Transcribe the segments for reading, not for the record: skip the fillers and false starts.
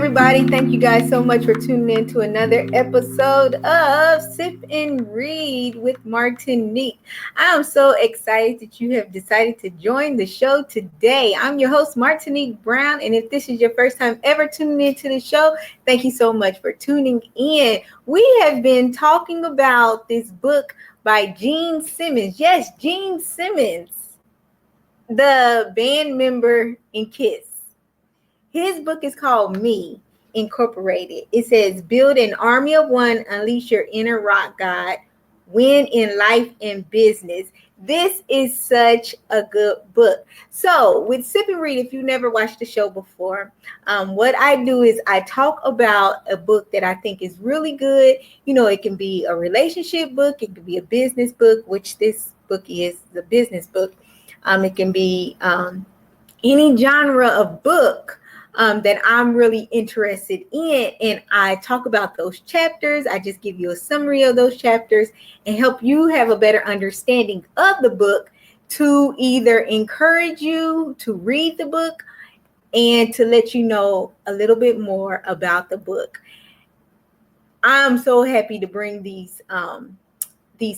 everybody. Thank you guys so much for tuning in to another episode of Sip and Read with Martinique. I am so excited that you have decided to join the show today. I'm your host, Martinique Brown, and if this is your first time ever tuning into the show, thank you so much for tuning in. We have been talking about this book by Gene Simmons. Yes, Gene Simmons, the band member in Kiss. His book is called Me Incorporated. It says, build an army of one, unleash your inner rock god, win in life and business. This is such a good book. So with Sip and Read, if you never watched the show before, what I do is I talk about a book that I think is really good. You know, it can be a relationship book. It can be a business book, which this book is the business book. It can be any genre of book that I'm really interested in, and I talk about those chapters. I just give you a summary of those chapters and help you have a better understanding of the book to either encourage you to read the book and to let you know a little bit more about the book. I'm so happy to bring these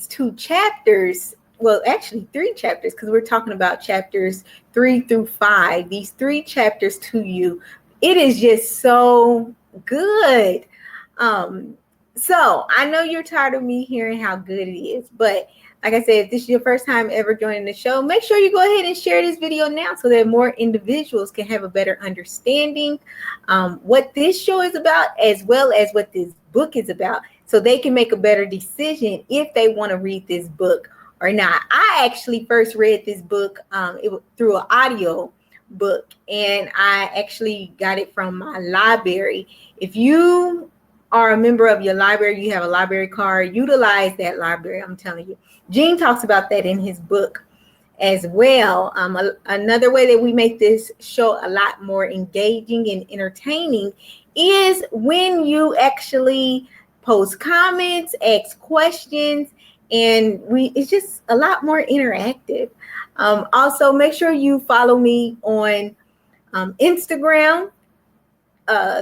two chapters, well, actually 3 chapters, because we're talking about chapters 3 through 5, these 3 chapters to you. It is just so good. So I know you're tired of me hearing how good it is, but like I said, if this is your first time ever joining the show, make sure you go ahead and share this video now so that more individuals can have a better understanding what this show is about, as well as what this book is about, so they can make a better decision if they want to read this book or not. I actually first read this book through an audio book, and I actually got it from my library. If you are a member of your library, you have a library card, utilize that library. I'm telling you, Gene talks about that in his book as well. Another way that we make this show a lot more engaging and entertaining is when you actually post comments, ask questions, and it's just a lot more interactive. Also, make sure you follow me on Instagram,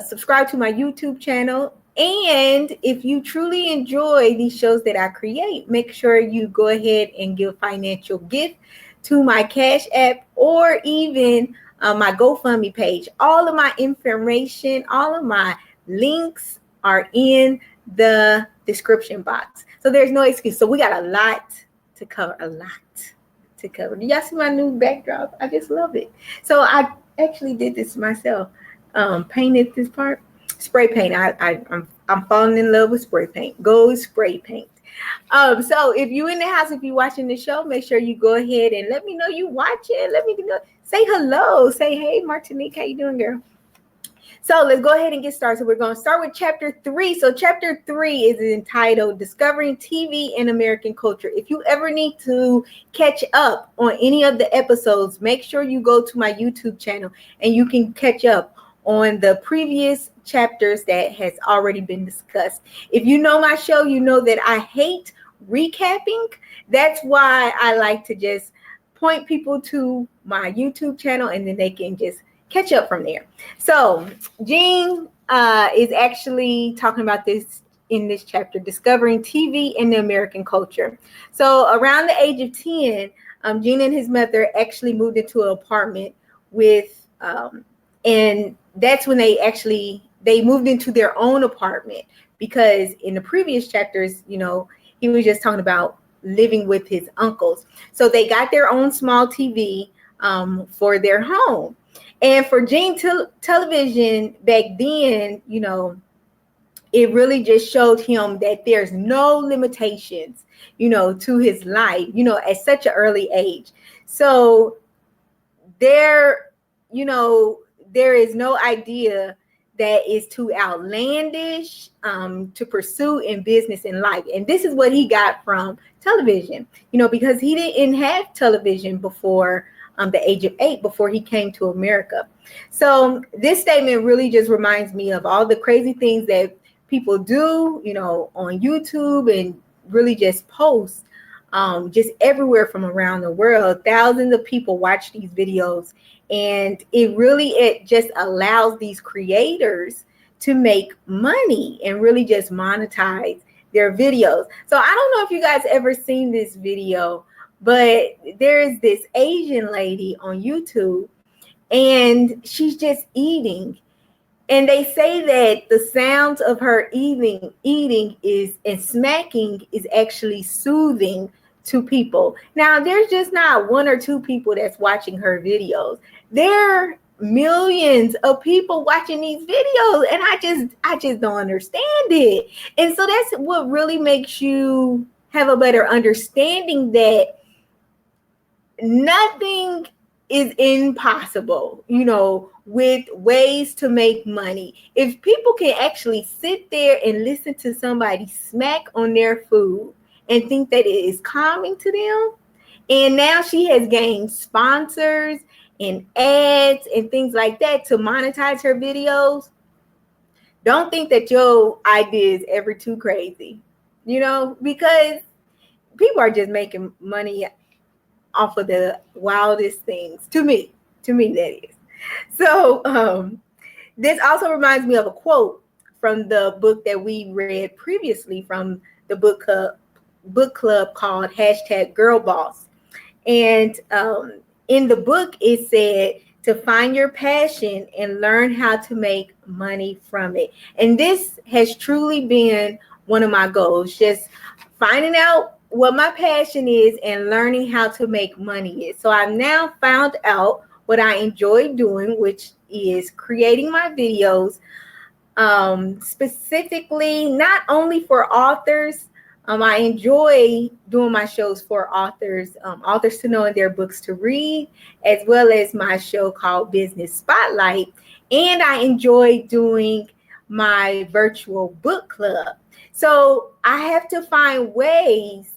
subscribe to my YouTube channel, and if you truly enjoy these shows that I create, make sure you go ahead and give a financial gift to my Cash App or even my GoFundMe page. All of my information, all of my links are in the description box. So there's no excuse. So we got a lot to cover, Do y'all see my new backdrop? I just love it. So I actually did this myself. Painted this part. Spray paint. I'm falling in love with spray paint. Go spray paint. So if you're in the house, if you're watching the show, make sure you go ahead and let me know you watching. Let me know. Say hello. Say, hey, Martinique, how you doing, girl? So let's go ahead and get started. So we're going to start with chapter 3. So chapter 3 is entitled Discovering TV and American Culture. If you ever need to catch up on any of the episodes, make sure you go to my YouTube channel and you can catch up on the previous chapters that has already been discussed. If you know my show, you know that I hate recapping. That's why I like to just point people to my YouTube channel and then they can just catch up from there. So Gene is actually talking about this in this chapter, Discovering TV and the American Culture. So around the age of 10, Gene and his mother actually moved into an apartment with, and that's when they moved into their own apartment, because in the previous chapters, you know, he was just talking about living with his uncles. So they got their own small TV for their home. And for Gene, television back then, you know, it really just showed him that there's no limitations, you know, to his life, you know, at such an early age. So there, you know, there is no idea that is too outlandish to pursue in business and life. And this is what he got from television, you know, because he didn't have television before the age of 8, before he came to America. So this statement really just reminds me of all the crazy things that people do, you know, on YouTube and really just post just everywhere from around the world. Thousands of people watch these videos, and it just allows these creators to make money and really just monetize their videos. So I don't know if you guys ever seen this video, but there's this Asian lady on YouTube and she's just eating. And they say that the sounds of her eating is and smacking is actually soothing to people. Now, there's just not one or two people that's watching her videos. There are millions of people watching these videos, and I just don't understand it. And so that's what really makes you have a better understanding that nothing is impossible, with ways to make money. If people can actually sit there and listen to somebody smack on their food and think that it is calming to them, and now she has gained sponsors and ads and things like that to monetize her videos, don't think that your idea is ever too crazy, because people are just making money off of the wildest things. To me, that is. So this also reminds me of a quote from the book that we read previously from the book club called #GirlBoss. And in the book, it said to find your passion and learn how to make money from it. And this has truly been one of my goals, just finding out what my passion is and learning how to make money is. So I've now found out what I enjoy doing, which is creating my videos, specifically not only for authors. I enjoy doing my shows for authors to know in their books to read, as well as my show called Business Spotlight. And I enjoy doing my virtual book club. So I have to find ways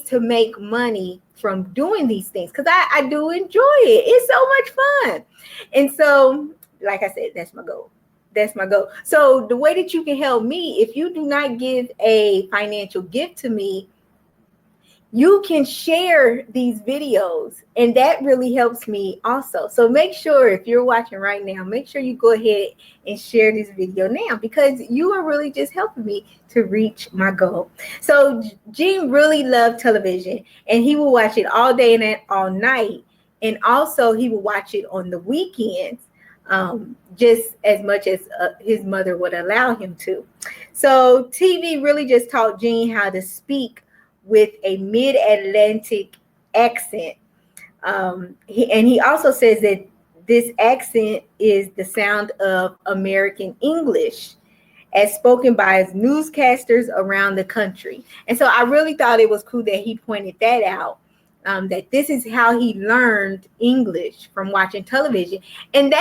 to make money from doing these things, because I do enjoy it. It's so much fun. And so, like I said, that's my goal. So the way that you can help me, if you do not give a financial gift to me, you can share these videos, and that really helps me also. So make sure, if you're watching right now, make sure you go ahead and share this video now, because you are really just helping me to reach my goal. So Gene really loved television, and he will watch it all day and all night. And also he will watch it on the weekends, just as much as his mother would allow him to. So TV really just taught Gene how to speak with a mid-Atlantic accent. He also says that this accent is the sound of American English as spoken by his newscasters around the country. And so I really thought it was cool that he pointed that out, that this is how he learned English, from watching television. And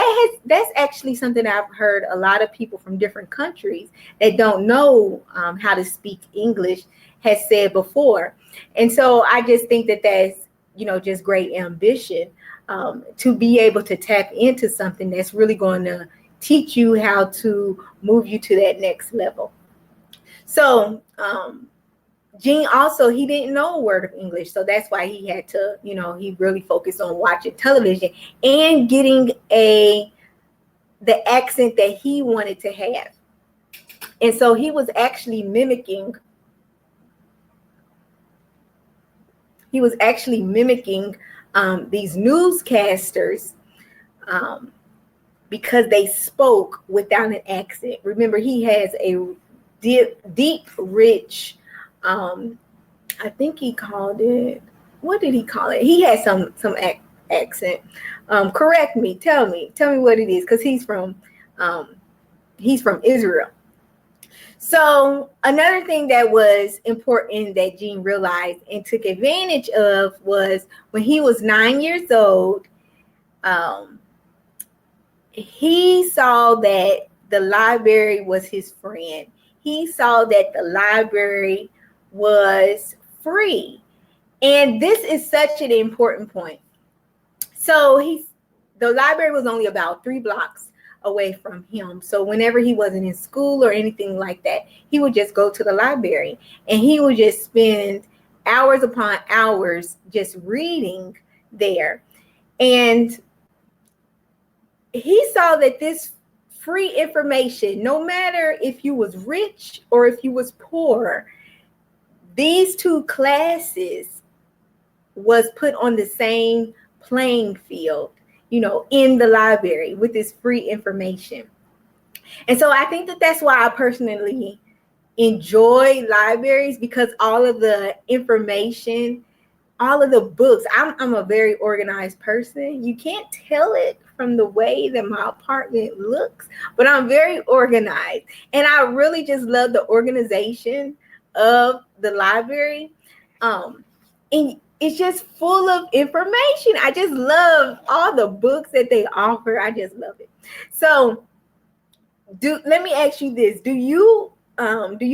that's actually something I've heard a lot of people from different countries that don't know how to speak English has said before. And so I just think that that's, just great ambition, to be able to tap into something that's really going to teach you how to move you to that next level. So Gene also, he didn't know a word of English. So that's why he had to, he really focused on watching television and getting the accent that he wanted to have. And so he was actually mimicking these newscasters because they spoke without an accent. Remember, he has a deep, rich, I think he called it, what did he call it? He had some accent. Correct me, tell me what it is, because he's from Israel. So another thing that was important that Gene realized and took advantage of was when he was 9 years old, he saw that the library was his friend. He saw that the library was free. And this is such an important point. So the library was only about 3 blocks away from him. So whenever he wasn't in school or anything like that, he would just go to the library and he would just spend hours upon hours just reading there. And he saw that this free information, no matter if you was rich or if you was poor. These two classes was put on the same playing field, in the library with this free information. And so I think that that's why I personally enjoy libraries, because all of the information, all of the books, I'm a very organized person. You can't tell it from the way that my apartment looks, but I'm very organized. And I really just love the organization of the library. And it's just full of information. I just love all the books that they offer. I just love it. So let me ask you this. Do you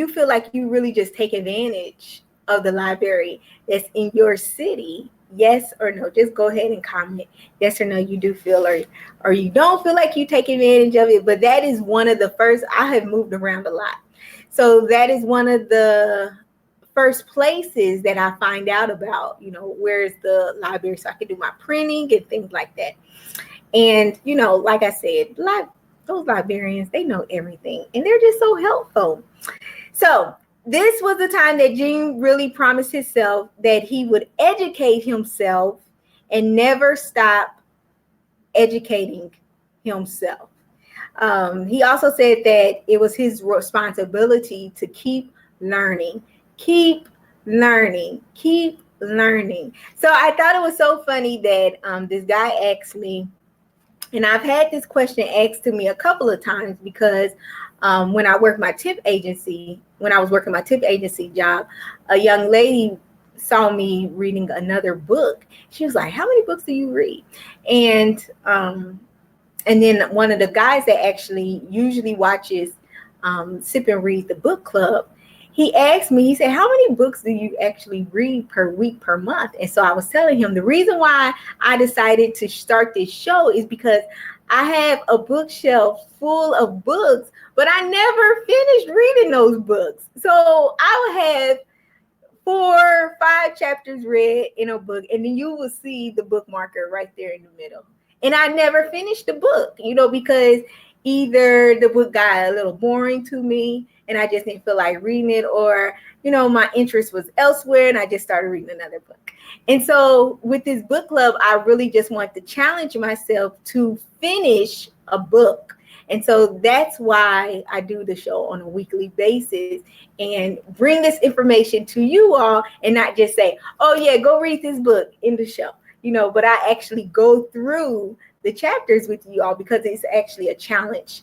feel like you really just take advantage of the library that's in your city? Yes or no? Just go ahead and comment yes or no. You do feel, or you don't feel like you take advantage of it. But that is one of the first. I have moved around a lot, so that is one of the first places that I find out about, where's the library, so I can do my printing and things like that. And like I said, those librarians, they know everything, and they're just so helpful. So this was the time that Gene really promised himself that he would educate himself and never stop educating himself. He also said that it was his responsibility to keep learning. Keep learning. So I thought it was so funny that this guy asked me, and I've had this question asked to me a couple of times, because when I was working my tip agency job, a young lady saw me reading another book. She was like, "How many books do you read?" And then one of the guys that actually usually watches Sip and Read the book club, he asked me, he said, "How many books do you actually read per week, per month?" And so I was telling him the reason why I decided to start this show is because I have a bookshelf full of books, but I never finished reading those books. So I will have 4, 5 chapters read in a book, and then you will see the book marker right there in the middle. And I never finished the book, because either the book got a little boring to me and I just didn't feel like reading it, or, my interest was elsewhere and I just started reading another book. And so with this book club, I really just want to challenge myself to finish a book. And so that's why I do the show on a weekly basis and bring this information to you all, and not just say, "Oh yeah, go read this book" in the show, but I actually go through the chapters with you all, because it's actually a challenge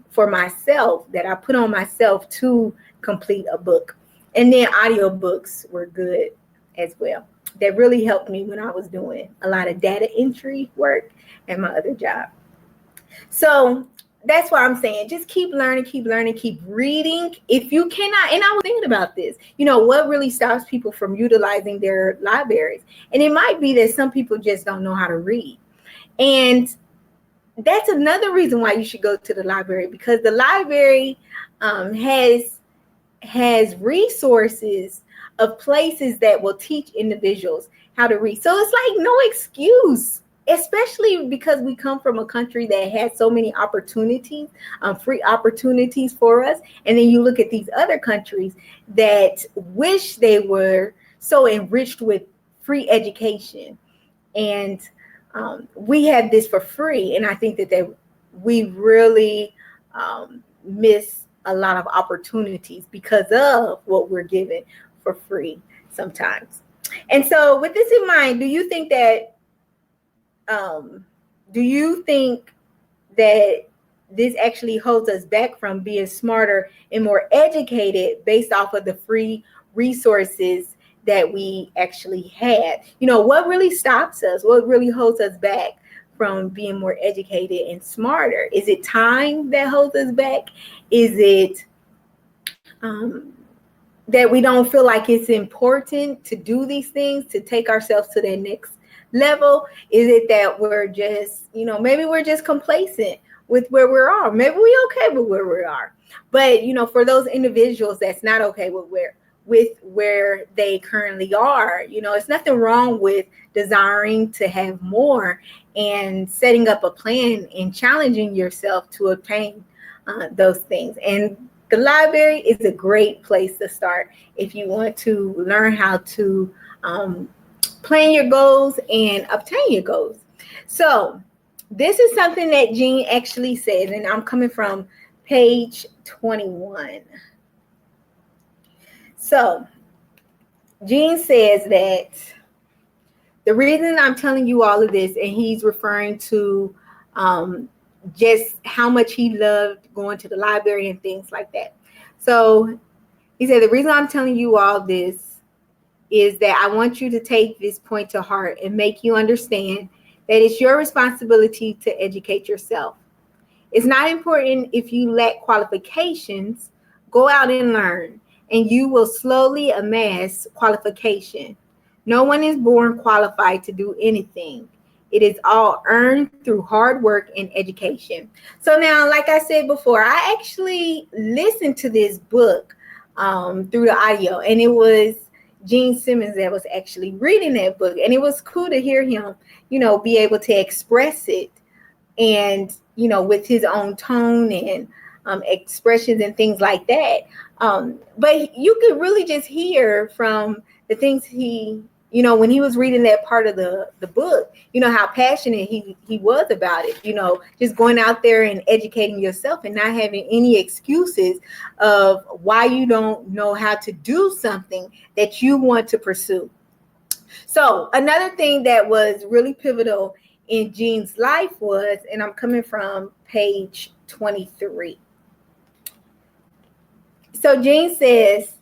for myself that I put on myself to complete a book. And then audiobooks were good as well. That really helped me when I was doing a lot of data entry work at my other job. So that's why I'm saying, just keep learning, keep reading. If you cannot, and I was thinking about this, what really stops people from utilizing their libraries? And it might be that some people just don't know how to read. And that's another reason why you should go to the library, because the library has resources of places that will teach individuals how to read. So it's like no excuse, especially because we come from a country that has so many opportunities, free opportunities for us. And then you look at these other countries that wish they were so enriched with free education. And we have this for free. And I think that we really miss a lot of opportunities because of what we're given for free sometimes. And so with this in mind, do you think that this actually holds us back from being smarter and more educated based off of the free resources that we actually have? What really stops us? What really holds us back from being more educated and smarter? Is it time that holds us back? Is it that we don't feel like it's important to do these things, to take ourselves to that next level? Is it that we're just, maybe we're just complacent with where we are? Maybe we're okay with where we are. But, for those individuals that's not okay with where they currently are, it's nothing wrong with desiring to have more and setting up a plan and challenging yourself to obtain those things. And the library is a great place to start if you want to learn how to plan your goals and obtain your goals. So this is something that Jean actually says, and I'm coming from page 21. So Jean says that the reason I'm telling you all of this, and he's referring to just how much he loved going to the library and things like that. So he said, the reason I'm telling you all this is that I want you to take this point to heart and make you understand that it's your responsibility to educate yourself. It's not important if you lack qualifications. Go out and learn, and you will slowly amass qualification. No one is born qualified to do anything. It is all earned through hard work and education. So now, like I said before, I actually listened to this book through the audio, and it was Gene Simmons that was actually reading that book. And it was cool to hear him, be able to express it and, with his own tone and expressions and things like that. But you could really just hear from the things he, when he was reading that part of the book, how passionate he was about it, just going out there and educating yourself and not having any excuses of why you don't know how to do something that you want to pursue. So another thing that was really pivotal in Gene's life was, and I'm coming from page 23. So Gene says,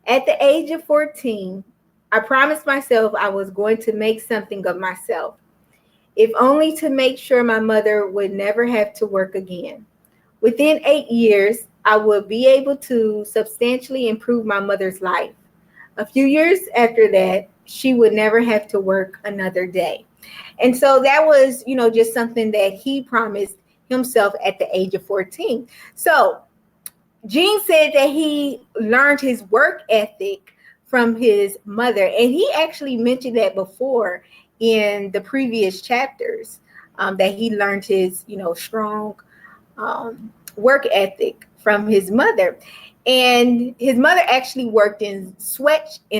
at the age of 14, I promised myself I was going to make something of myself, if only to make sure my mother would never have to work again. Within 8 years, I would be able to substantially improve my mother's life. A few years after that, she would never have to work another day. And so that was, just something that he promised himself at the age of 14. So Gene said that he learned his work ethic from his mother. And he actually mentioned that before in the previous chapters, that he learned his, strong work ethic from his mother. And his mother actually worked in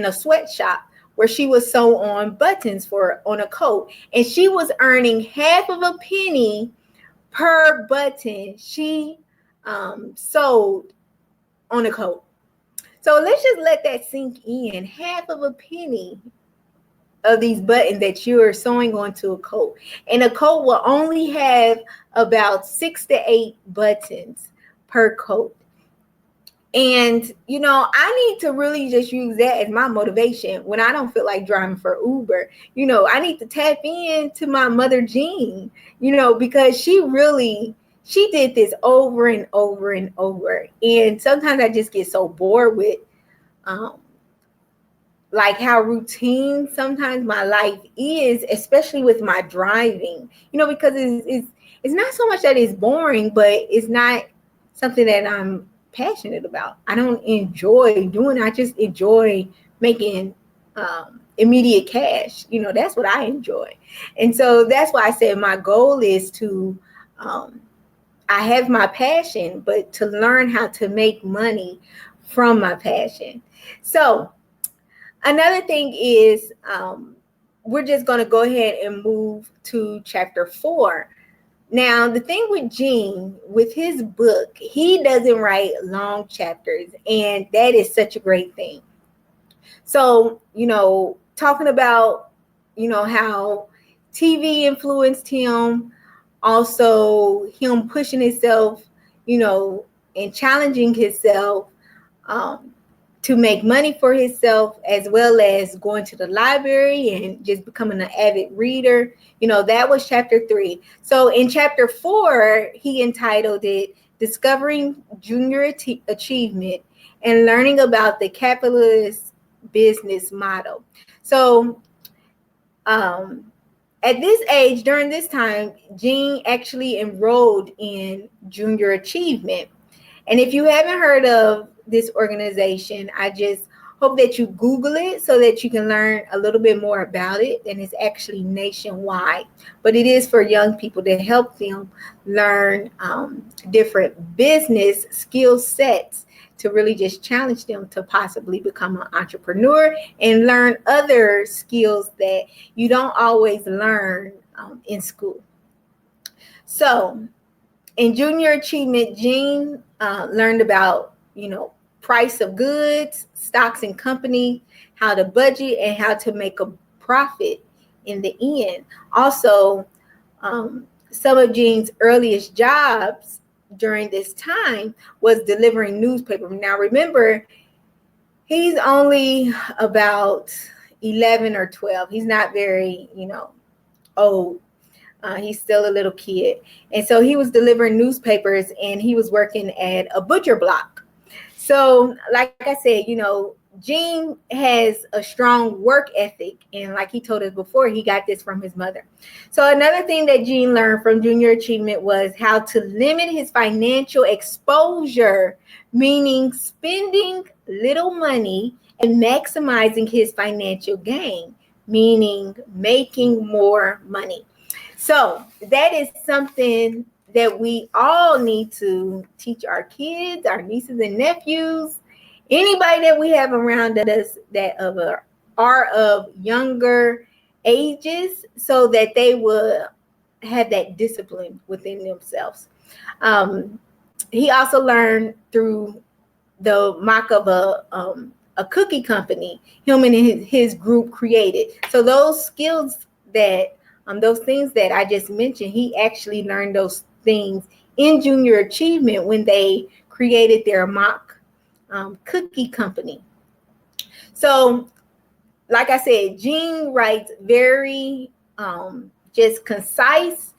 a sweatshop where she was sew on buttons on a coat. And she was earning half of a penny per button she sewed on a coat. So let's just let that sink in. Half of a penny of these buttons that you are sewing onto a coat. And a coat will only have about 6 to 8 buttons per coat. And, I need to really just use that as my motivation when I don't feel like driving for Uber. I need to tap into my mother, Jean, because she did this over and over and over. And sometimes I just get so bored with like how routine sometimes my life is, especially with my driving, because it's not so much that it's boring, but it's not something that I'm passionate about. I don't enjoy doing it. I just enjoy making immediate cash. That's what I enjoy. And so that's why I said my goal is to I have my passion, but to learn how to make money from my passion. So another thing is we're just going to go ahead and move to chapter 4. Now, the thing with Gene, with his book, he doesn't write long chapters, and that is such a great thing. So, talking about, how TV influenced him, also him pushing himself, and challenging himself to make money for himself, as well as going to the library and just becoming an avid reader. That was chapter 3. So in chapter 4, he entitled it Discovering Junior Achievement and Learning About the Capitalist Business Model. So at this age, during this time, Gene actually enrolled in Junior Achievement. And if you haven't heard of this organization, I just hope that you Google it so that you can learn a little bit more about it. And it's actually nationwide, but it is for young people to help them learn different business skill sets to really just challenge them to possibly become an entrepreneur and learn other skills that you don't always learn in school. So in junior achievement, Jean learned about, price of goods, stocks and company, how to budget, and how to make a profit in the end. Also, some of Jean's earliest jobs during this time was delivering newspaper. Now, remember, he's only about 11 or 12. He's not very, old. He's still a little kid. And so he was delivering newspapers and he was working at a butcher block. So like I said, Gene has a strong work ethic. And like he told us before, he got this from his mother. So another thing that Gene learned from junior achievement was how to limit his financial exposure, meaning spending little money and maximizing his financial gain, meaning making more money. So that is something that we all need to teach our kids, our nieces and nephews, anybody that we have around us that are of younger ages, so that they will have that discipline within themselves. He also learned through the mock of a cookie company him and his group created. So those skills that those things that I just mentioned, he actually learned those things in junior achievement when they created their mock cookie company. So, like I said, Gene writes very just concise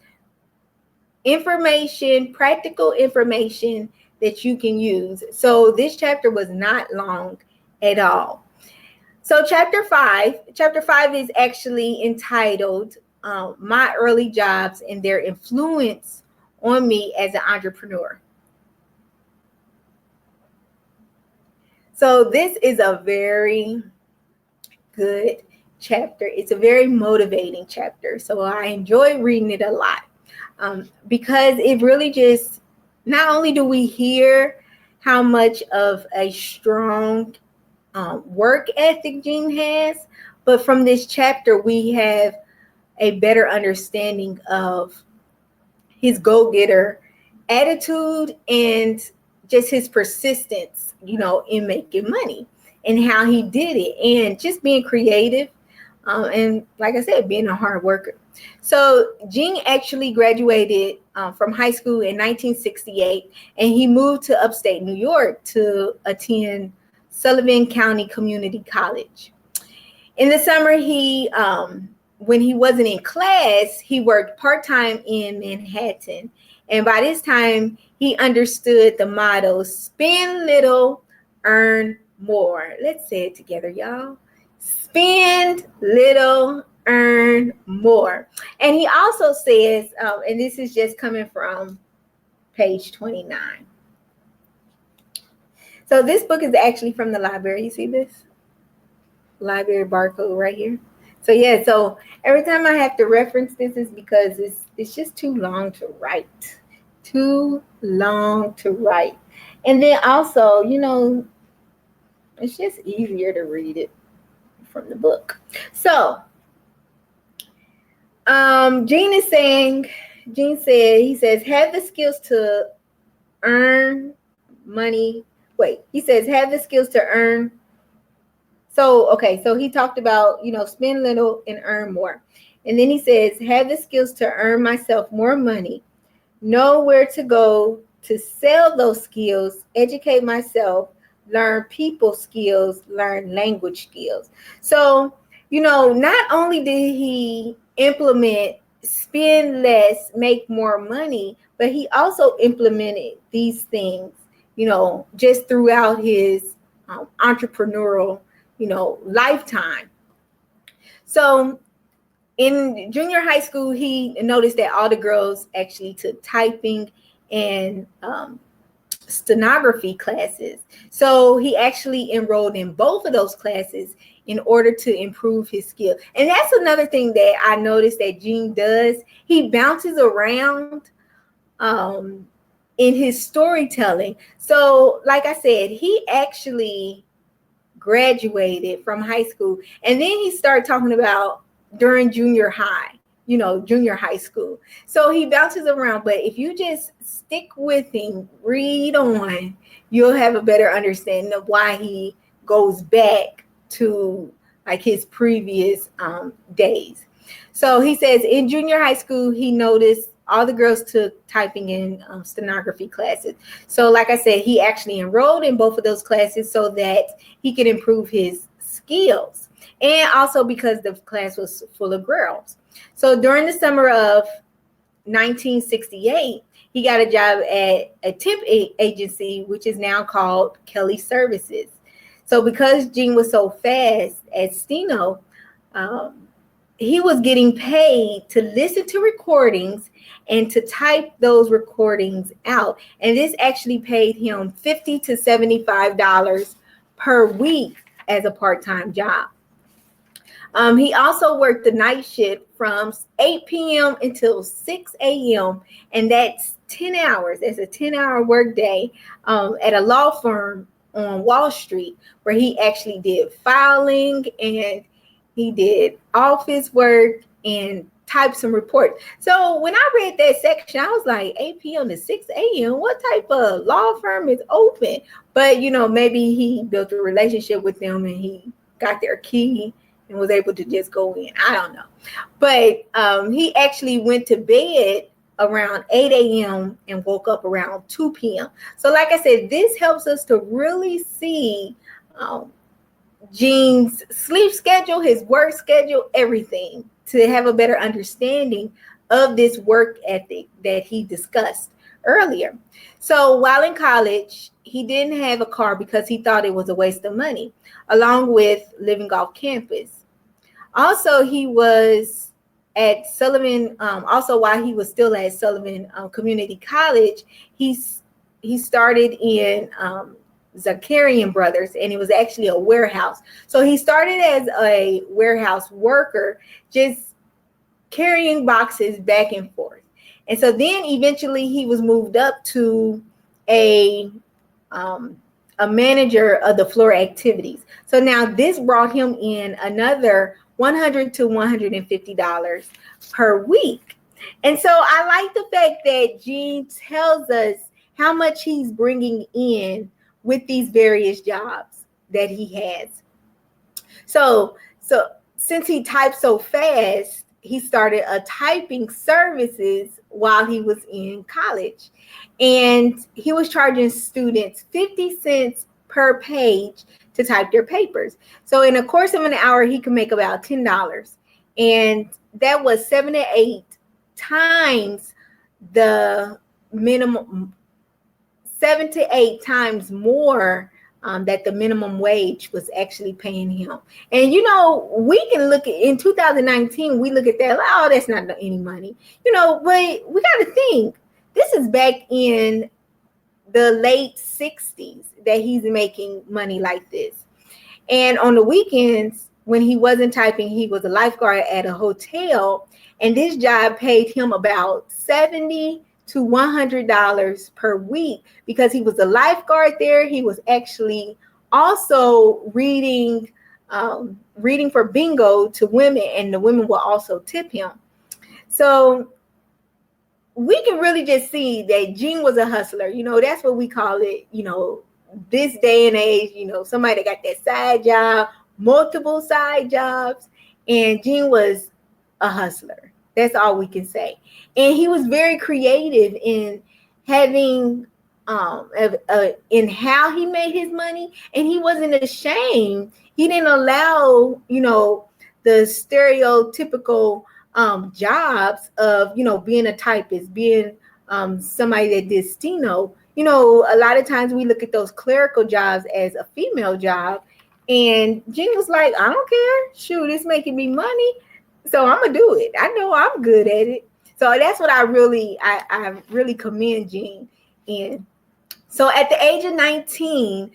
information, practical information that you can use. So this chapter was not long at all. So chapter five is actually entitled My Early Jobs and Their Influence on Me as an Entrepreneur. So this is a very good chapter. It's a very motivating chapter. So I enjoy reading it a lot because it really just, not only do we hear how much of a strong work ethic Gene has, but from this chapter, we have a better understanding of his go-getter attitude and just his persistence, in making money and how he did it, and just being creative. And like I said, being a hard worker. So Gene actually graduated from high school in 1968, and he moved to upstate New York to attend Sullivan County Community College. In the summer, when he wasn't in class, he worked part-time in Manhattan. And by this time, he understood the motto, spend little, earn more. Let's say it together, y'all. Spend little, earn more. And he also says, and this is just coming from page 29. So this book is actually from the library. You see this? Library barcode right here. So yeah, so every time I have to reference this is because it's just too long to write. Too long to write. And then also, it's just easier to read it from the book. So Gene says, have the skills to earn money. He says, have the skills to earn. So he talked about, spend little and earn more. And then he says, have the skills to earn myself more money, know where to go to sell those skills, educate myself, learn people skills, learn language skills. So, not only did he implement spend less, make more money, but he also implemented these things, just throughout his entrepreneurial, lifetime. So in junior high school, he noticed that all the girls actually took typing and stenography classes. So he actually enrolled in both of those classes in order to improve his skill. And that's another thing that I noticed that Gene does. He bounces around um, in his storytelling. So, like I said, he actually graduated from high school, and then he started talking about during junior high, junior high school. So he bounces around, but if you just stick with him, read on, you'll have a better understanding of why he goes back to like his previous days. So he says in junior high school, he noticed all the girls took typing and stenography classes. So, like I said, he actually enrolled in both of those classes so that he could improve his skills. And also because the class was full of girls. So, during the summer of 1968, he got a job at a temp agency, which is now called Kelly Services. So, because Gene was so fast at Steno, he was getting paid to listen to recordings and to type those recordings out. And this actually paid him $50 to $75 per week as a part-time job. He also worked the night shift from 8 p.m. until 6 a.m. And that's 10 hours. It's a 10-hour work day at a law firm on Wall Street, where he actually did filing and he did office work and typed some reports. So when I read that section, I was like, 8 p.m. to 6 a.m., what type of law firm is open? But, maybe he built a relationship with them and he got their key and was able to just go in. I don't know. But he actually went to bed around 8 a.m. and woke up around 2 p.m. So like I said, this helps us to really see Gene's sleep schedule, his work schedule, everything, to have a better understanding of this work ethic that he discussed earlier. So while in college, he didn't have a car because he thought it was a waste of money, along with living off campus. Also, he was at Sullivan, also while he was still at Sullivan Community College, he started in Zakarian Brothers, and it was actually a warehouse. So he started as a warehouse worker, just carrying boxes back and forth. And so then eventually he was moved up to a manager of the floor activities. So now this brought him in another $100 to $150 per week. And so I like the fact that Gene tells us how much he's bringing in with these various jobs that he has. So since he types so fast, he started a typing services while he was in college. And he was charging students 50 cents per page to type their papers. So in a course of an hour, he could make about $10. And that was 7 to 8 times the minimum, 7 to 8 times more that the minimum wage was actually paying him. And, we can look at, in 2019, we look at that, like, oh, that's not any money, but we got to think, this is back in the late 60s that he's making money like this. And on the weekends, when he wasn't typing, he was a lifeguard at a hotel. And this job paid him about $70 to $100 per week because he was a lifeguard there. He was actually also reading for bingo to women, and the women will also tip him. So we can really just see that Gene was a hustler. That's what we call it, this day and age, somebody that got that side job, multiple side jobs, and Gene was a hustler. That's all we can say. And he was very creative in having in how he made his money, and he wasn't ashamed. He didn't allow, the stereotypical jobs of, being a typist, being somebody that did steno. A lot of times we look at those clerical jobs as a female job, and Gene was like, I don't care. Shoot, it's making me money, so I'm gonna do it. I know I'm good at it. So that's what I really commend Gene in. So at the age of 19,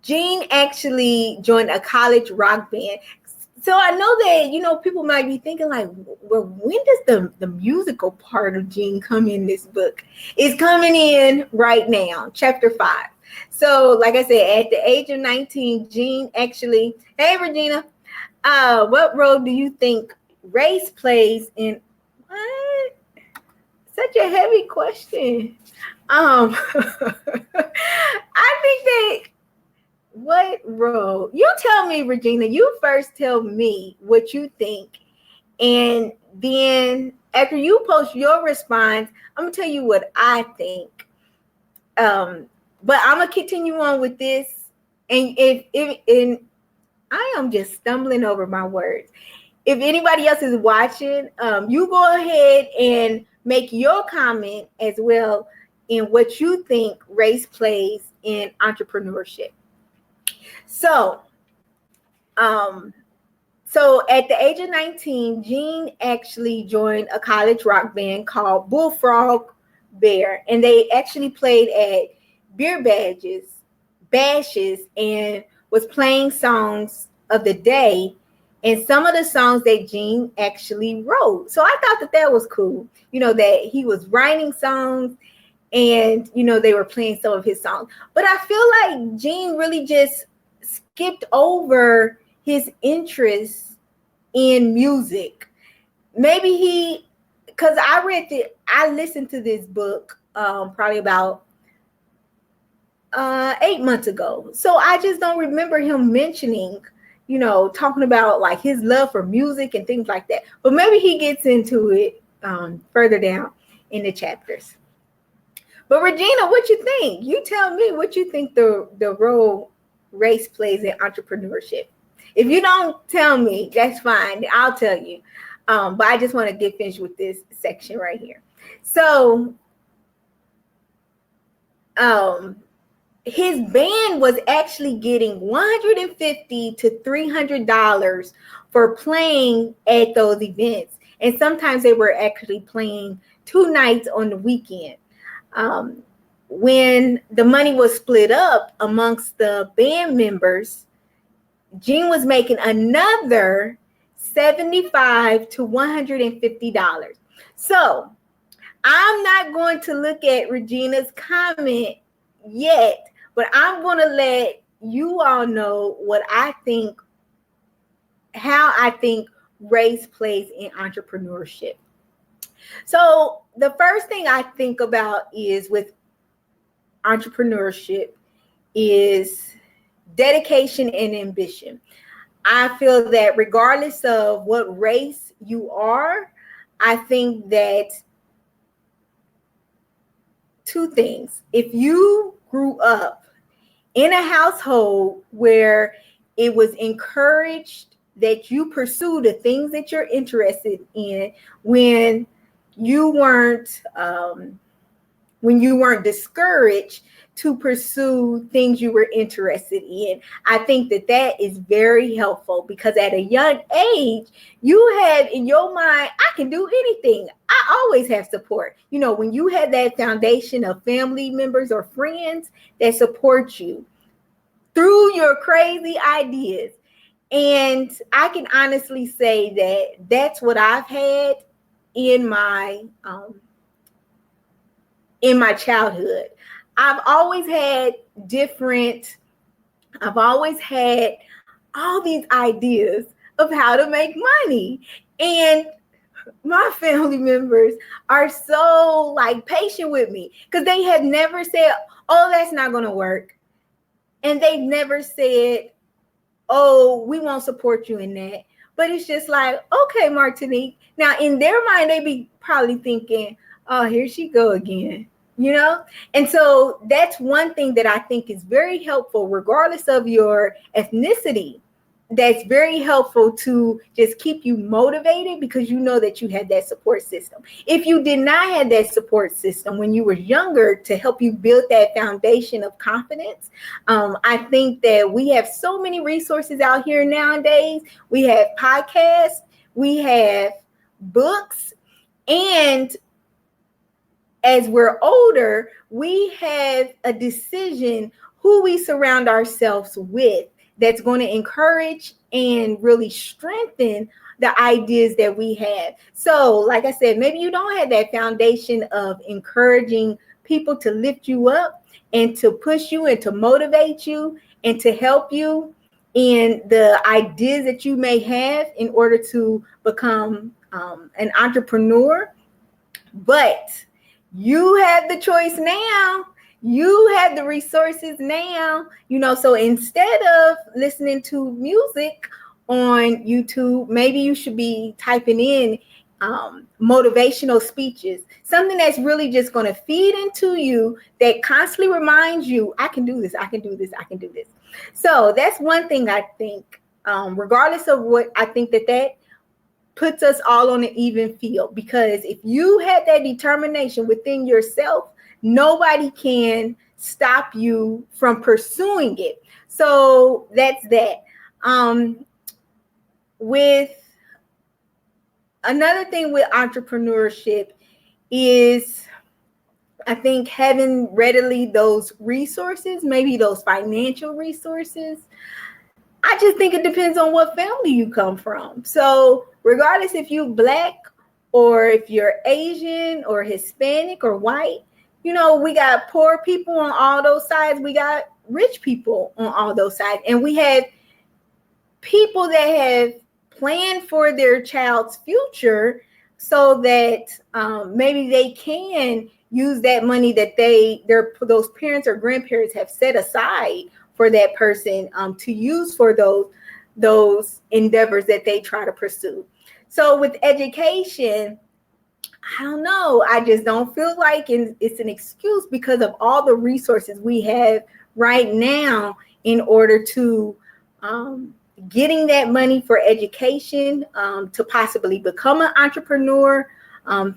Gene actually joined a college rock band. So I know that, people might be thinking like, well, when does the musical part of Gene come in this book? It's coming in right now, chapter 5. So like I said, at the age of 19, Gene actually, hey, Regina, what role do you think race plays in, what? Such a heavy question. I think that, what role? You tell me, Regina. You first tell me what you think, and then after you post your response, I'm gonna tell you what I think. But I'm gonna continue on with this, and if I am just stumbling over my words. If anybody else is watching, you go ahead and make your comment as well in what you think race plays in entrepreneurship. So, so at the age of 19, Gene actually joined a college rock band called Bullfrog Bear, and they actually played at beer bashes, and was playing songs of the day, and some of the songs that Gene actually wrote. So I thought that was cool, that he was writing songs, and they were playing some of his songs. But I feel like Gene really just skipped over his interest in music. Maybe because I listened to this book probably about 8 months ago. So I just don't remember him mentioning, talking about like his love for music and things like that. But maybe he gets into it further down in the chapters. But Regina, what you think? You tell me what you think the role race plays in entrepreneurship. If you don't tell me, that's fine. I'll tell you. But I just want to get finished with this section right here. So, his band was actually getting $150 to $300 for playing at those events. And sometimes they were actually playing 2 nights on the weekend. When the money was split up amongst the band members, Gene was making another $75 to $150. So I'm not going to look at Regina's comment yet, but I'm going to let you all know how I think race plays in entrepreneurship. So the first thing I think about is with entrepreneurship is dedication and ambition. I feel that regardless of what race you are, I think that 2 things. If you grew up in a household where it was encouraged that you pursue the things that you're interested in, when you weren't discouraged to pursue things you were interested in, I think that is very helpful, because at a young age, you have in your mind, I can do anything. I always have support. When you have that foundation of family members or friends that support you through your crazy ideas. And I can honestly say that that's what I've had in my childhood. I've always had all these ideas of how to make money. And my family members are so patient with me, because they have never said, oh, that's not going to work. And they've never said, oh, we won't support you in that. But it's just like, okay, Martinique. Now, in their mind, they be probably thinking, oh, here she go again. And so that's one thing that I think is very helpful, regardless of your ethnicity. That's very helpful to just keep you motivated, because you know that you had that support system. If you did not have that support system when you were younger to help you build that foundation of confidence, I think that we have so many resources out here nowadays. We have podcasts, we have books, and as we're older, we have a decision who we surround ourselves with that's going to encourage and really strengthen the ideas that we have. So, like I said, maybe you don't have that foundation of encouraging people to lift you up and to push you and to motivate you and to help you in the ideas that you may have in order to become an entrepreneur. But you have the choice now. You have the resources now, so instead of listening to music on YouTube, maybe you should be typing in motivational speeches, something that's really just going to feed into you, that constantly reminds you, I can do this, I can do this, I can do this. So that's one thing I think, regardless of what I think, that puts us all on an even field, because if you had that determination within yourself, nobody can stop you from pursuing it. So that's that. With another thing with entrepreneurship is, I think, having readily those resources, maybe those financial resources. I just think it depends on what family you come from. So regardless if you're Black or if you're Asian or Hispanic or white, we got poor people on all those sides. We got rich people on all those sides. And we have people that have planned for their child's future so that maybe they can use that money that those parents or grandparents have set aside for that person to use for those endeavors that they try to pursue. So with education, I don't know. I just don't feel like it's an excuse because of all the resources we have right now in order to getting that money for education, to possibly become an entrepreneur,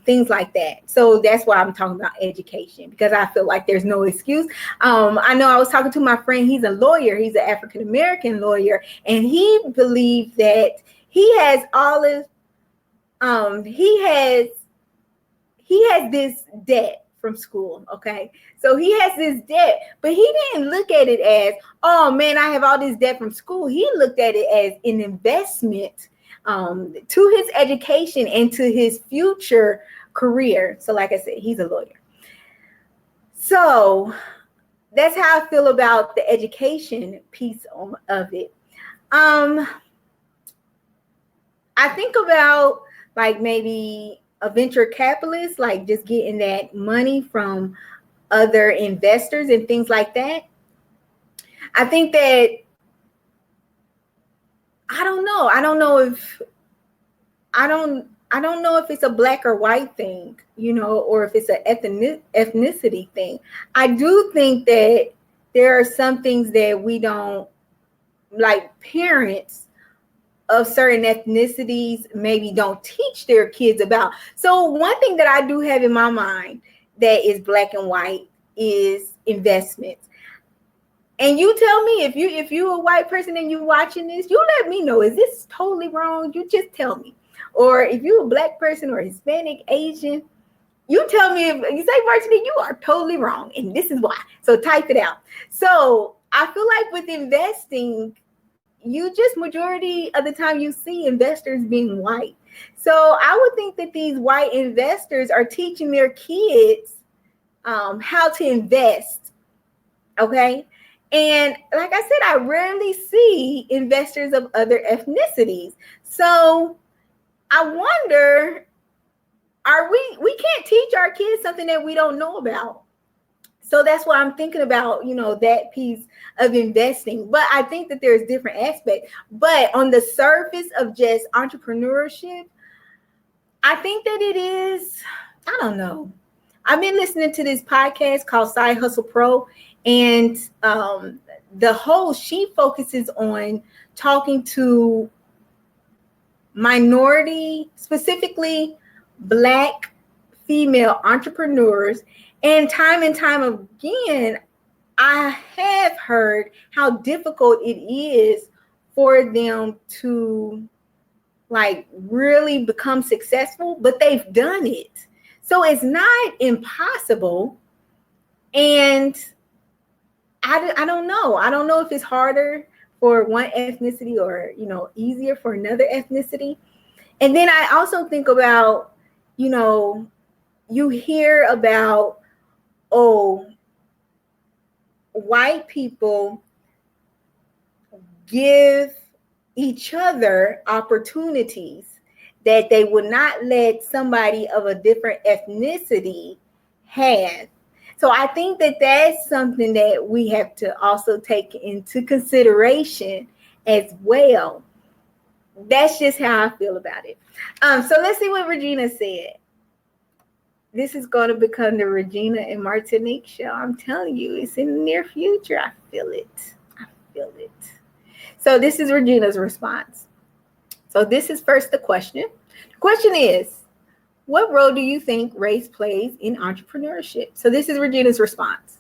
things like that. So that's why I'm talking about education, because I feel like there's no excuse. I know I was talking to my friend, he's a lawyer, he's an African-American lawyer, and he believed that he has all of, he has this debt from school. Okay. So he has this debt, but he didn't look at it as, oh man, I have all this debt from school. He looked at it as an investment to his education and to his future career. So like I said, he's a lawyer. So that's how I feel about the education piece of it. I think about like maybe a venture capitalist, like just getting that money from other investors and things like that. I think that, I don't know if it's a Black or white thing, or if it's an ethnicity thing. I do think that there are some things that we don't, like parents of certain ethnicities maybe don't teach their kids about. So one thing that I do have in my mind that is Black and white is investments. And you tell me, if you're a white person and you're watching this, you let me know, is this totally wrong? You just tell me. Or if you're a Black person or Hispanic, Asian, you tell me. If you say, Martinique, you are totally wrong, and this is why. So type it out. So I feel like with investing, you just majority of the time you see investors being white. So I would think that these white investors are teaching their kids how to invest. Okay. And like I said, I rarely see investors of other ethnicities. So I wonder, we can't teach our kids something that we don't know about. So that's why I'm thinking about, that piece of investing. But I think that there's different aspects. But on the surface of just entrepreneurship, I think that it is, I don't know. I've been listening to this podcast called Side Hustle Pro, and the host, she focuses on talking to minority, specifically Black female entrepreneurs. And time again, I have heard how difficult it is for them to like really become successful, but they've done it. So it's not impossible. And I don't know. I don't know if it's harder for one ethnicity or, easier for another ethnicity. And then I also think about, you hear about, oh, white people give each other opportunities that they would not let somebody of a different ethnicity have. So I think that that's something that we have to also take into consideration as well. That's just how I feel about it. So let's see what Regina said. This is going to become the Regina and Martinique show. I'm telling you, it's in the near future. I feel it. I feel it. So this is Regina's response. So this is first the question. The question is, what role do you think race plays in entrepreneurship? So this is Regina's response.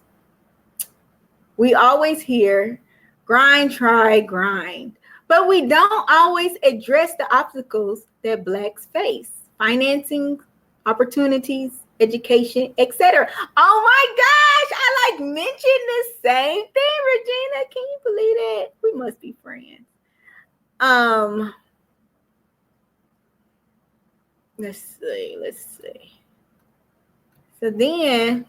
We always hear grind, try, grind, but we don't always address the obstacles that Blacks face. Financing, opportunities, education, etc. Oh my gosh, I like mentioned the same thing, Regina. Can you believe that? We must be friends. Let's see. So then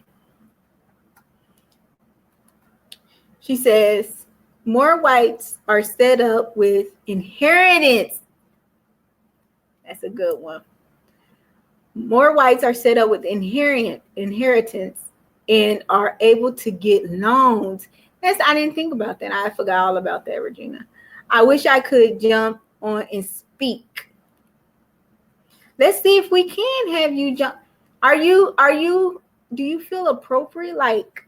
she says, more whites are set up with inheritance. That's a good one. More whites are set up with inheritance and are able to get loans. I didn't think about that. I forgot all about that, Regina. I wish I could jump on and speak. Let's see if we can have you jump. Do you feel appropriate, like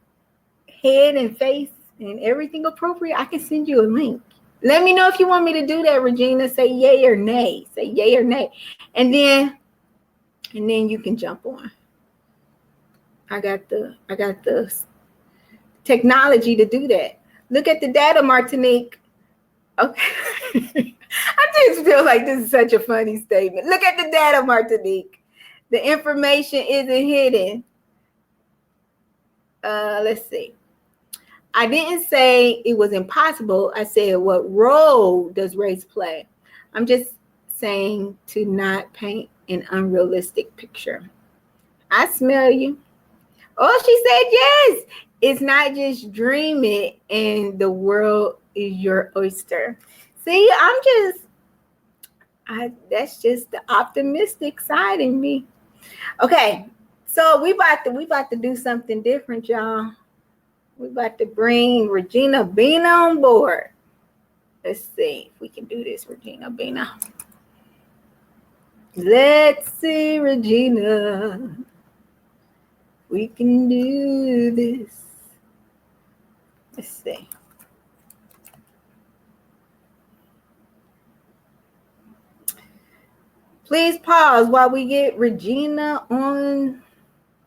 head and face and everything appropriate? I can send you a link. Let me know if you want me to do that, Regina. Say yay or nay. Say yay or nay. And then you can jump on. I got the technology to do that. Look at the data, Martinique. Okay. I just feel like this is such a funny statement. Look at the data, Martinique. The information isn't hidden. Let's see. I didn't say it was impossible. I said, what role does race play? I'm just saying to not paint an unrealistic picture. I smell you. Oh, she said yes. It's not just dreaming and the world is your oyster. See, that's just the optimistic side in me. Okay, so we about to do something different, y'all. We about to bring Regina Bina on board. Let's see if we can do this, Regina Bina. Let's see, Regina. We can do this. Let's see. Please pause while we get Regina on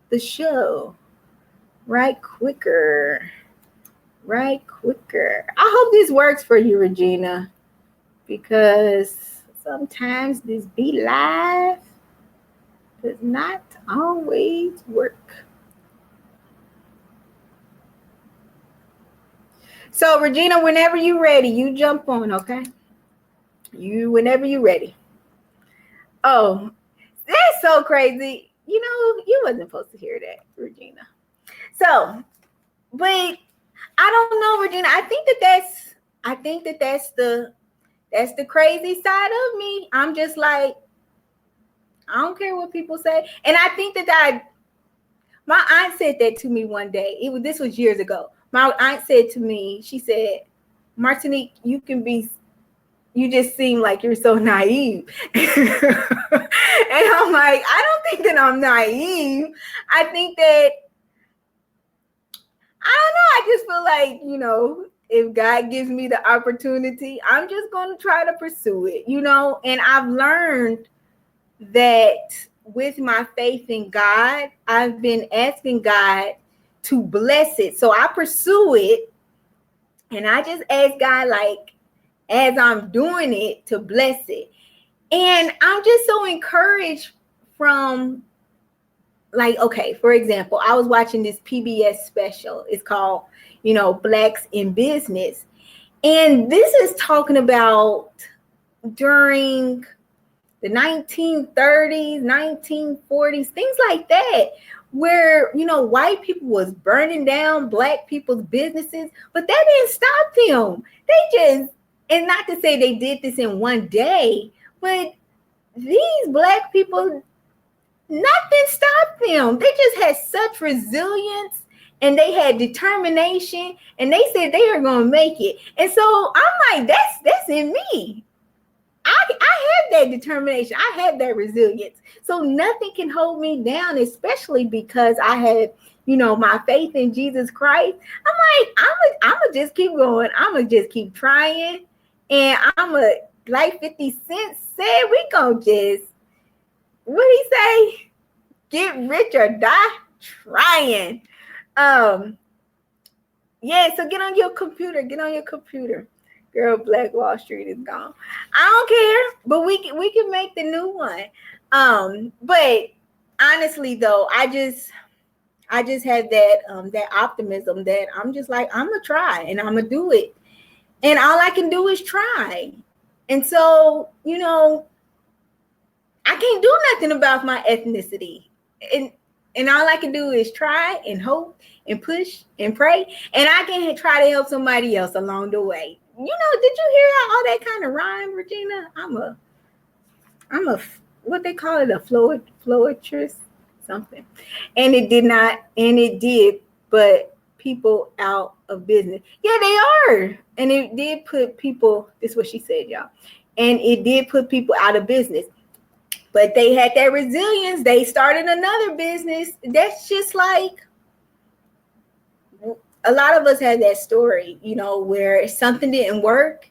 the show. Right quicker. I hope this works for you, Regina, because sometimes this Be Live does not always work. So, Regina, whenever you're ready, you jump on, okay? Whenever you're ready. Oh, that's so crazy. You wasn't supposed to hear that, Regina. So, but I don't know, Regina. I think that that's the crazy side of me. I'm just like, I don't care what people say. And I think that my aunt said that to me one day. This was years ago. My aunt said to me, she said, Martinique, you just seem like you're so naive. And I'm like, I don't think that I'm naive. I think that, I don't know. I just feel like, if God gives me the opportunity, I'm just going to try to pursue it, and I've learned that with my faith in God, I've been asking God to bless it. So I pursue it, and I just ask God, like, as I'm doing it, to bless it. And I'm just so encouraged from like, okay, for example, I was watching this PBS special. It's called, Blacks in Business. And this is talking about during the 1930s, 1940s, things like that, where, white people was burning down black people's businesses, but that didn't stop them. They just, and not to say they did this in one day, but these black people, nothing stopped them. They just had such resilience and they had determination, and they said they are going to make it. And so I'm like, that's in me. I have that determination. I have that resilience. So nothing can hold me down, especially because I have, my faith in Jesus Christ. I'm like, I'm gonna just keep going. I'm gonna just keep trying. And like 50 Cent said, we gonna just, what he say? Get rich or die trying. Yeah, so get on your computer. Girl, Black Wall Street is gone. I don't care, but we can make the new one. But honestly though, I just had that optimism that I'm just like, I'm gonna try and I'm gonna do it. And all I can do is try. And so, I can't do nothing about my ethnicity. And all I can do is try and hope and push and pray. And I can try to help somebody else along the way. Did you hear how all that kind of rhyme, Regina? I'm a what they call it, a floetress, something. And it did, but people out of business. Yeah, they are. And it did put people, this is what she said, y'all. And it did put people out of business. But they had that resilience. They started another business. That's just like, a lot of us had that story, where something didn't work.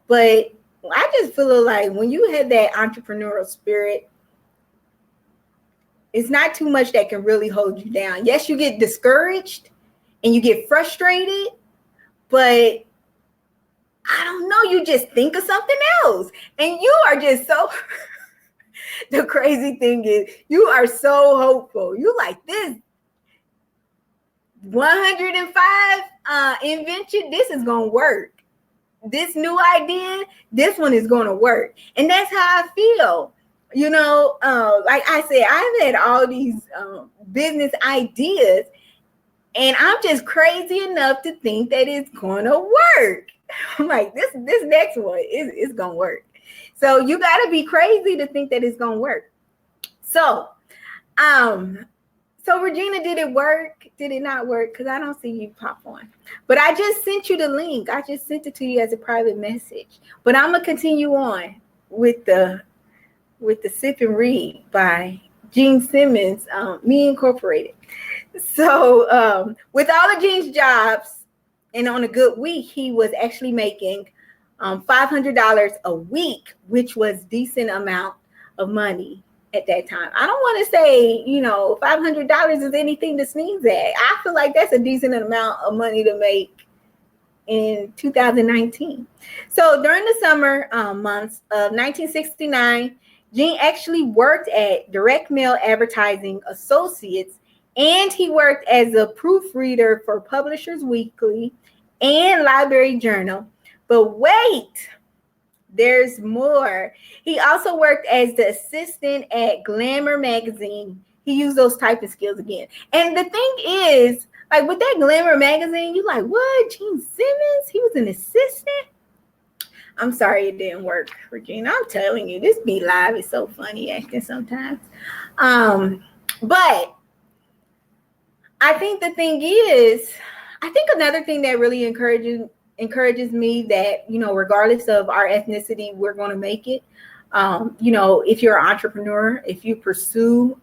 But I just feel like when you had that entrepreneurial spirit, it's not too much that can really hold you down. Yes, you get discouraged and you get frustrated, but I don't know, you just think of something else. And you are just so... The crazy thing is, you are so hopeful. You like this 105 invention. This is going to work. This new idea, this one is going to work. And that's how I feel. Like I said, I've had all these business ideas, and I'm just crazy enough to think that it's going to work. I'm like, this next one is going to work. So you got to be crazy to think that it's going to work. So Regina, did it work? Did it not work? Because I don't see you pop on. But I just sent you the link. I just sent it to you as a private message. But I'm going to continue on with the Sip and Read by Gene Simmons, Me Incorporated. So with all of Gene's jobs, and on a good week, he was actually making $500 a week, which was decent amount of money at that time. I don't want to say, $500 is anything to sneeze at. I feel like that's a decent amount of money to make in 2019. So during the summer months of 1969, Gene actually worked at Direct Mail Advertising Associates, and he worked as a proofreader for Publishers Weekly and Library Journal. But wait, there's more. He also worked as the assistant at Glamour magazine. He used those typing skills again. And the thing is, like with that Glamour magazine, you're like, what? Gene Simmons? He was an assistant? I'm sorry it didn't work, Regina. I'm telling you, this Be Live is so funny acting sometimes. But I think the thing is, I think another thing that really encourages me that, regardless of our ethnicity, we're going to make it. If you're an entrepreneur, if you pursue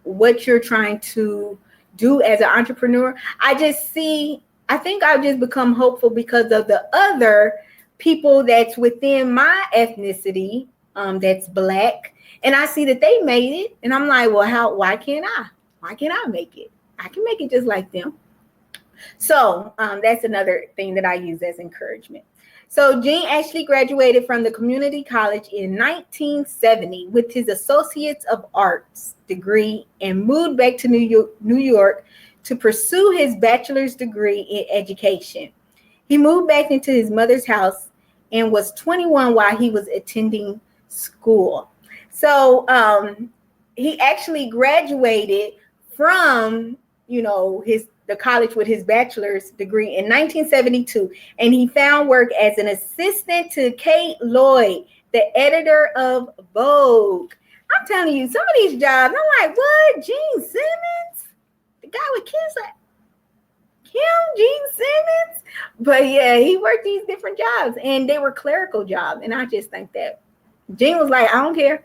what you're trying to do as an entrepreneur, I think I've just become hopeful because of the other people that's within my ethnicity, that's Black, and I see that they made it, and I'm like, well, why can't I? Why can't I make it? I can make it just like them. So that's another thing that I use as encouragement. So Gene actually graduated from the community college in 1970 with his Associates of Arts degree and moved back to New York to pursue his bachelor's degree in education. He moved back into his mother's house and was 21 while he was attending school. So he actually graduated from, the college with his bachelor's degree in 1972, and he found work as an assistant to Kate Lloyd, the editor of Vogue. I'm telling you, some of these jobs, I'm like, what? Gene Simmons? The guy with kids, like Gene Simmons? But yeah, he worked these different jobs, and they were clerical jobs, and I just think that Gene was like, I don't care.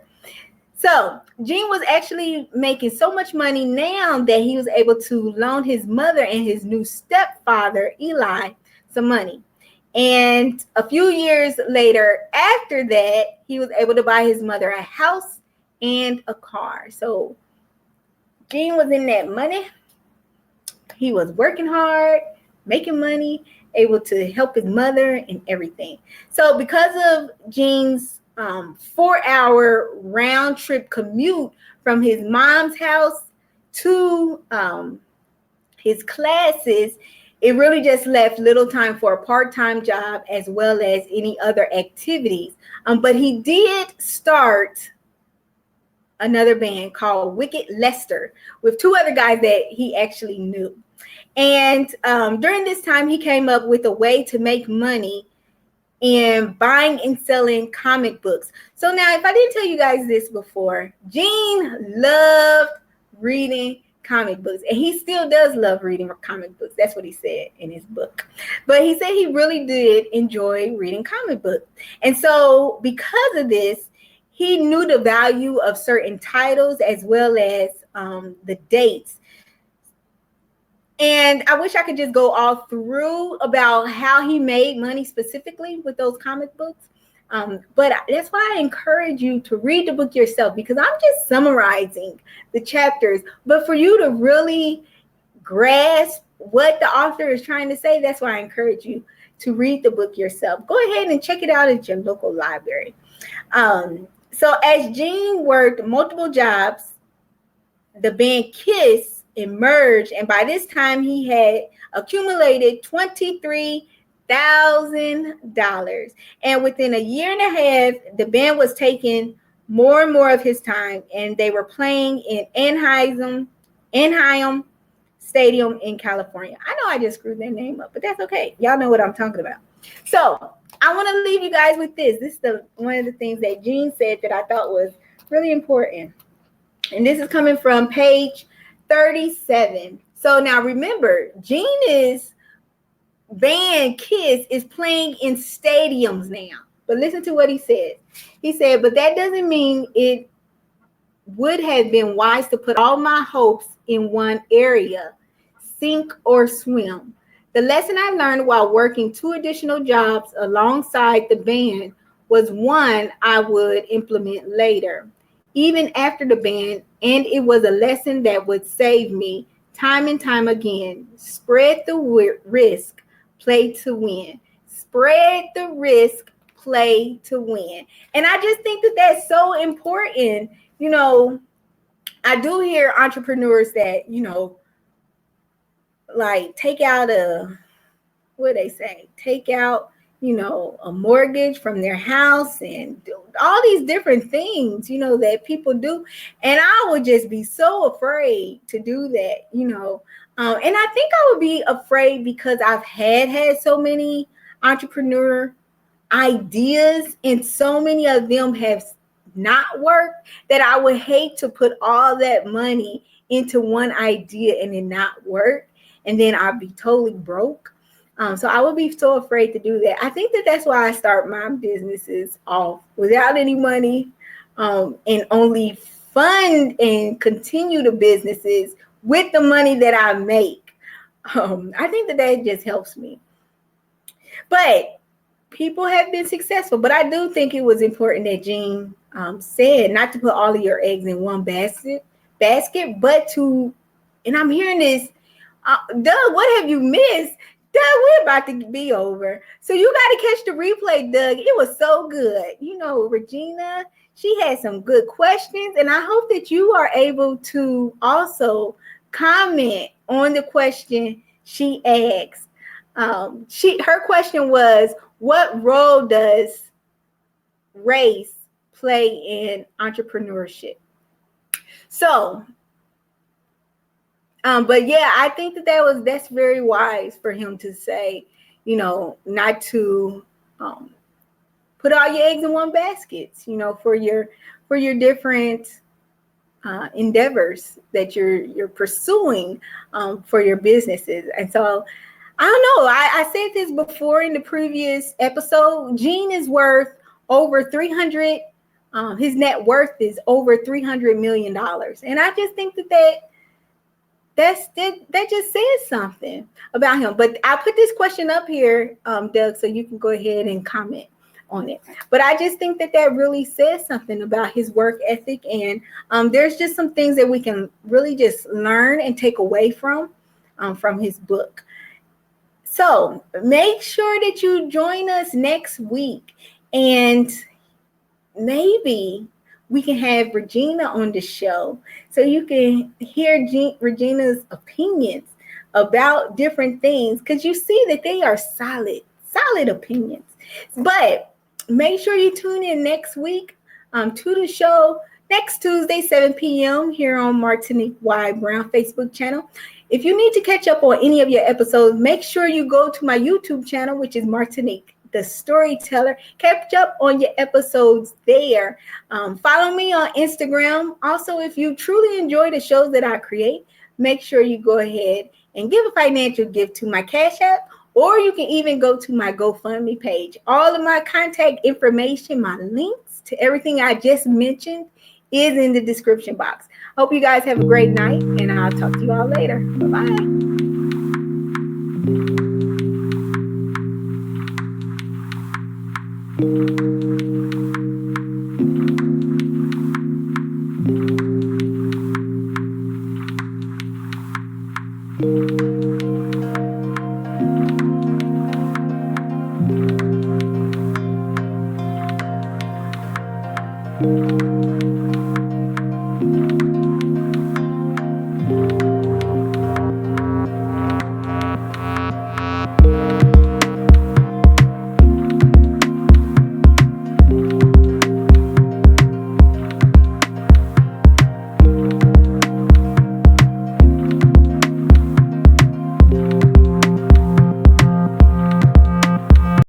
So Gene was actually making so much money now that he was able to loan his mother and his new stepfather, Eli, some money. And a few years later, after that, he was able to buy his mother a house and a car. So Gene was in that money. He was working hard, making money, able to help his mother and everything. So because of Gene's 4-hour round trip commute from his mom's house to his classes, it really just left little time for a part-time job as well as any other activities. But he did start another band called Wicked Lester with 2 other guys that he actually knew. And during this time, he came up with a way to make money in buying and selling comic books. So now, if I didn't tell you guys this before, Gene loved reading comic books, and he still does love reading comic books. That's what he said in his book. But he said he really did enjoy reading comic books. And so because of this, he knew the value of certain titles as well as the dates. And I wish I could just go all through about how he made money specifically with those comic books. But that's why I encourage you to read the book yourself, because I'm just summarizing the chapters. But for you to really grasp what the author is trying to say, that's why I encourage you to read the book yourself. Go ahead and check it out at your local library. So as Gene worked multiple jobs, the band Kiss emerged, and by this time he had accumulated $23,000. And within a year and a half, the band was taking more and more of his time, and they were playing in Anaheim Stadium in California. I know I just screwed their name up, but that's okay. Y'all know what I'm talking about. So I want to leave you guys with this. This is one of the things that Gene said that I thought was really important. And this is coming from page 37. So now remember, Gene's band Kiss is playing in stadiums now. But listen to what he said. He said, but that doesn't mean it would have been wise to put all my hopes in one area, sink or swim. The lesson I learned while working 2 additional jobs alongside the band was one I would implement later, even after the band, and it was a lesson that would save me time and time again. Spread the risk, play to win. Spread the risk, play to win. And I just think that that's so important. I do hear entrepreneurs that, like take out a mortgage from their house and do all these different things, that people do. And I would just be so afraid to do that, and I think I would be afraid because I've had so many entrepreneur ideas and so many of them have not worked that I would hate to put all that money into one idea and it not work. And then I'd be totally broke. So I would be so afraid to do that. I think that that's why I start my businesses off without any money, and only fund and continue the businesses with the money that I make. I think that just helps me. But people have been successful. But I do think it was important that Gene said not to put all of your eggs in one basket, but to, and I'm hearing this, Doug, what have you missed? Doug, we're about to be over. So you got to catch the replay, Doug. It was so good. Regina, she had some good questions, and I hope that you are able to also comment on the question she asked. Her question was, what role does race play in entrepreneurship? So, but yeah, I think that's very wise for him to say, not to put all your eggs in one basket, for your different endeavors that you're pursuing for your businesses. And so I don't know. I said this before in the previous episode. Gene is worth over 300. His net worth is over $300 million, and I just think that just says something about him. But I put this question up here, Doug, so you can go ahead and comment on it. But I just think that really says something about his work ethic, and there's just some things that we can really just learn and take away from his book. So make sure that you join us next week, and maybe we can have Regina on the show so you can hear Regina's opinions about different things, because you see that they are solid opinions. But make sure you tune in next week to the show next Tuesday, 7 p.m. here on Martinique Y Brown Facebook channel. If you need to catch up on any of your episodes, make sure you go to my YouTube channel, which is Martinique the Storyteller. Catch up on your episodes there. Follow me on Instagram. Also, if you truly enjoy the shows that I create, make sure you go ahead and give a financial gift to my Cash App, or you can even go to my GoFundMe page. All of my contact information, my links to everything I just mentioned is in the description box. Hope you guys have a great night, and I'll talk to you all later. Bye-bye.